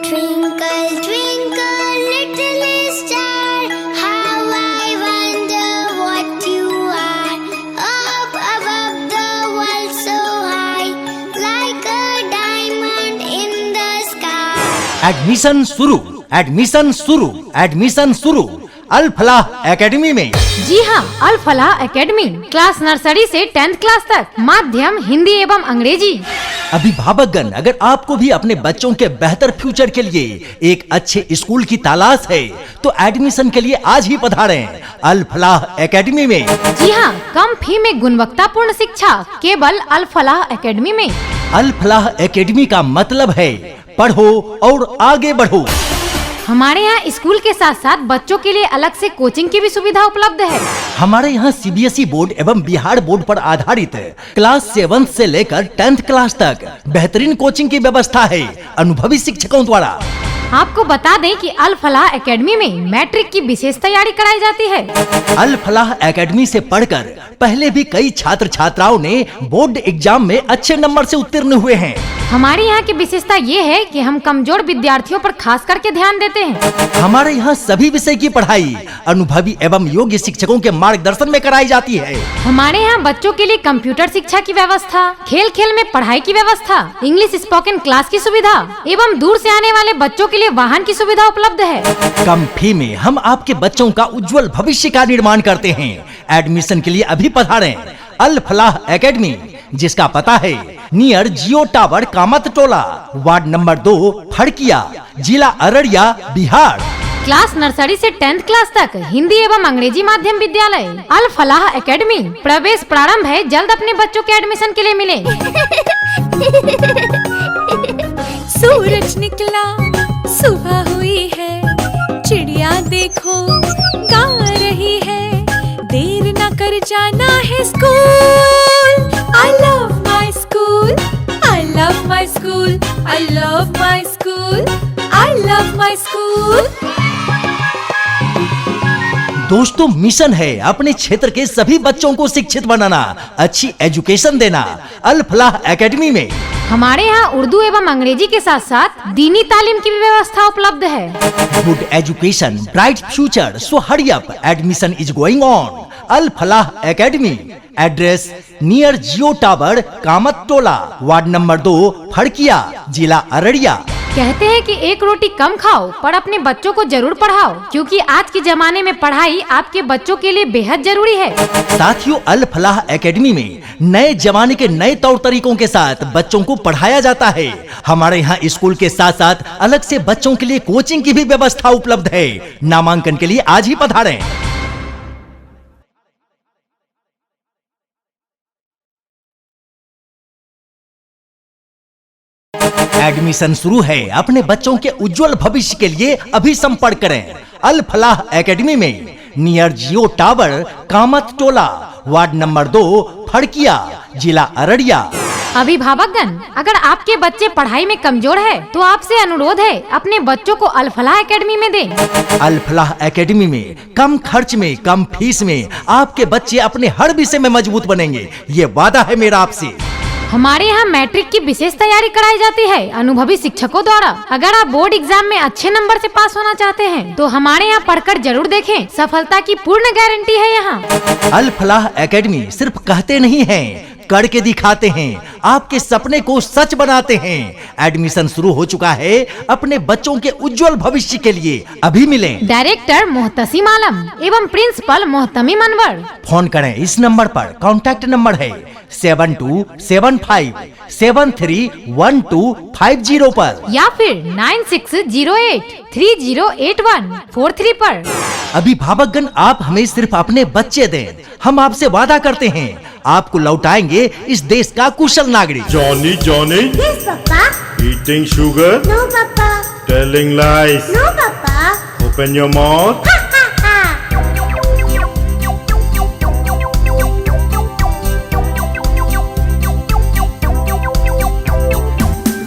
Twinkle, twinkle, little star, how I wonder what you are. Up above the world so high, like a diamond in the sky. Admission शुरू, admission शुरू, admission शुरू अल Falah academy में। जी हाँ, अल Falah academy class nursery से 10th class तक माध्यम हिंदी एवं अंग्रेजी। अभिभावकगण, अगर आपको भी अपने बच्चों के बेहतर फ्यूचर के लिए एक अच्छे स्कूल की तलाश है तो एडमिशन के लिए आज ही पधारें अल फलाह एकेडमी में। जी हाँ, कम फी में गुणवत्तापूर्ण शिक्षा केवल अल फलाह एकेडमी में। अल फलाह एकेडमी का मतलब है पढ़ो और आगे बढ़ो। हमारे यहाँ स्कूल के साथ साथ बच्चों के लिए अलग से कोचिंग की भी सुविधा उपलब्ध है। हमारे यहाँ सीबीएसई बोर्ड एवं बिहार बोर्ड पर आधारित क्लास 7 से लेकर 10th क्लास तक बेहतरीन कोचिंग की व्यवस्था है अनुभवी शिक्षकों द्वारा। आपको बता दें कि अल फलाह एकेडमी में मैट्रिक की विशेष तैयारी कराई जाती है। अल फलाह एकेडमी से पढ़कर पहले भी कई छात्र छात्राओं ने बोर्ड एग्जाम में अच्छे नंबर से उत्तीर्ण हुए हैं। हमारे यहाँ की विशेषता ये है कि हम कमजोर विद्यार्थियों पर खास करके ध्यान देते हैं। हमारे यहाँ सभी विषय की पढ़ाई अनुभवी एवं योग्य शिक्षकों के मार्गदर्शन में कराई जाती है। हमारे यहाँ बच्चों के लिए कंप्यूटर शिक्षा की व्यवस्था, खेल खेल में पढ़ाई की व्यवस्था, इंग्लिश स्पोकन क्लास की सुविधा एवं दूर से आने वाले बच्चों के लिए वाहन की सुविधा उपलब्ध है। कम फी में हम आपके बच्चों का उज्जवल भविष्य का निर्माण करते हैं। एडमिशन के लिए अभी पधारें अल फलाह एकेडमी, जिसका पता है near Jio tower Kamat Tola, ward number 2 Phadkiya, जिला अररिया, बिहार। क्लास नर्सरी से 10th क्लास तक हिंदी एवं अंग्रेजी माध्यम विद्यालय अल फलाह एकेडमी। प्रवेश प्रारंभ है, जल्द अपने बच्चों के एडमिशन के लिए मिले। सूरज निकला, सुबह हुई है, चिड़िया देखो गा रही है, देर न कर जाना है school. I love my school, I love my school, I love my school, I love my school। दोस्तों, मिशन है अपने क्षेत्र के सभी बच्चों को शिक्षित बनाना, अच्छी एजुकेशन देना। अल फलाह एकेडमी में हमारे यहाँ उर्दू एवं अंग्रेजी के साथ साथ दीनी तालीम की भी व्यवस्था उपलब्ध है। Good education, bright future, so hurry up, admission is going on. Al Falah academy, address near Jio tower Kamat Tola, ward number 2 Phadkiya, जिला अररिया। कहते हैं कि एक रोटी कम खाओ पर अपने बच्चों को जरूर पढ़ाओ, क्योंकि आज के जमाने में पढ़ाई आपके बच्चों के लिए बेहद जरूरी है। साथियों, अल फलाह एकेडमी में नए जमाने के नए तौर तरीकों के साथ बच्चों को पढ़ाया जाता है। हमारे यहाँ स्कूल के साथ साथ अलग से बच्चों के लिए कोचिंग की भी व्यवस्था उपलब्ध है। नामांकन के लिए आज ही पधारें। एडमिशन शुरू है, अपने बच्चों के उज्जवल भविष्य के लिए अभी संपर्क करें अल फलाह एकेडमी में, near Jio tower Kamat Tola, ward number 2 Phadkiya, जिला अररिया। अभिभावकगण, अगर आपके बच्चे पढ़ाई में कमजोर है तो आपसे अनुरोध है अपने बच्चों को अल फलाह एकेडमी में दें। अल फलाह एकेडमी में कम खर्च में, कम फीस में आपके बच्चे अपने हर विषय में मजबूत बनेंगे, ये वादा है मेरा आपसे। हमारे यहाँ मैट्रिक की विशेष तैयारी कराई जाती है अनुभवी शिक्षकों द्वारा। अगर आप बोर्ड एग्जाम में अच्छे नंबर से पास होना चाहते हैं तो हमारे यहाँ पढ़कर जरूर देखें, सफलता की पूर्ण गारंटी है यहाँ। अल फलाह एकेडमी सिर्फ कहते नहीं हैं, करके दिखाते हैं, आपके सपने को सच बनाते हैं। एडमिशन शुरू हो चुका है, अपने बच्चों के उज्जवल भविष्य के लिए अभी मिलें। डायरेक्टर मोहतसिम आलम एवं प्रिंसिपल मोहतमीम अनवर। फोन करें इस नंबर पर, कॉन्टैक्ट नंबर है 7275 731250 पर, या फिर 9608 308143 पर। अभिभावकगण, आप हमें सिर्फ अपने बच्चे दें, हम आपसे वादा करते हैं आपको लौटाएंगे इस देश का कुशल नागरिक। Johnny, Johnny. Yes, Papa. Eating sugar. No, Papa. Telling lies. No, Papa. Open your mouth.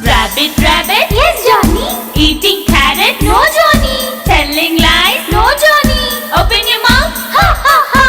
Rabbit, rabbit. Yes, Johnny. Eating carrot. No, Johnny. Telling lies. No, Johnny. Open your mouth. Ha ha ha.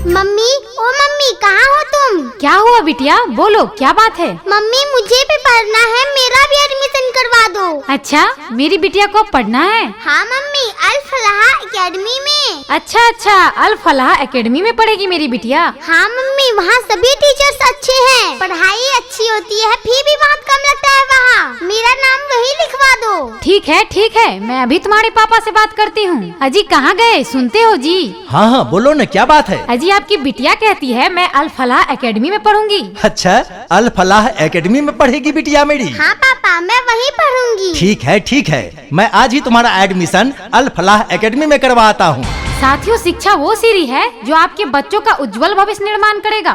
Mummy, ओ mummy, कहाँ हो तुम? क्या हुआ बिटिया? बोलो क्या बात है। मम्मी मुझे भी पढ़ना है, मेरा भी एडमिशन करवा दो। अच्छा, मेरी बिटिया को पढ़ना है। हाँ मम्मी, अल फलाह एकेडमी में। अच्छा अच्छा, अल फलाह एकेडमी में पढ़ेगी मेरी बिटिया। हाँ मम्मी, वहाँ सभी टीचर्स अच्छे हैं, पढ़ाई अच्छी होती है, फी भी बहुत कम लगता है वहाँ। मेरा नाम वही लिखवा दो। ठीक है, मैं अभी तुम्हारे पापा से बात करती हूँ। अजी कहाँ गए, सुनते हो जी? हाँ हाँ बोलो न, क्या बात है? अजी आपकी बिटिया कहती है मैं अल फलाह एकेडमी में पढ़ूंगी। अच्छा, अल फलाह एकेडमी में पढ़ेगी बिटिया मेरी? हाँ पापा, मैं वहीं पढ़ूंगी। ठीक है, मैं आज ही तुम्हारा एडमिशन अल फलाह एकेडमी में करवाता हूँ। साथियों, शिक्षा वो सीढ़ी है जो आपके बच्चों का उज्जवल भविष्य निर्माण करेगा।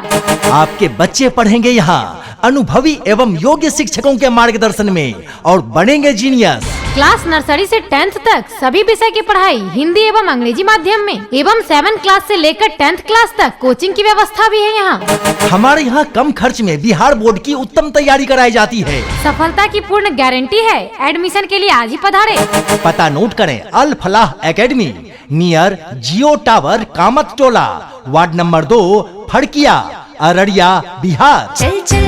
आपके बच्चे पढ़ेंगे यहाँ अनुभवी एवं योग्य शिक्षकों के मार्गदर्शन में और बनेंगे जीनियस। क्लास नर्सरी से 10th तक सभी विषय की पढ़ाई हिंदी एवं अंग्रेजी माध्यम में एवं 7th क्लास से लेकर 10th क्लास तक कोचिंग की व्यवस्था भी है यहाँ। हमारे यहाँ कम खर्च में बिहार बोर्ड की उत्तम तैयारी कराई जाती है। सफलता की पूर्ण गारंटी है। एडमिशन के लिए आज ही पधारे। पता नोट करें, अल Falah academy, near Jio tower, Kamat Tola, ward number 2, फड़किया, Araria, Bihar. चल चल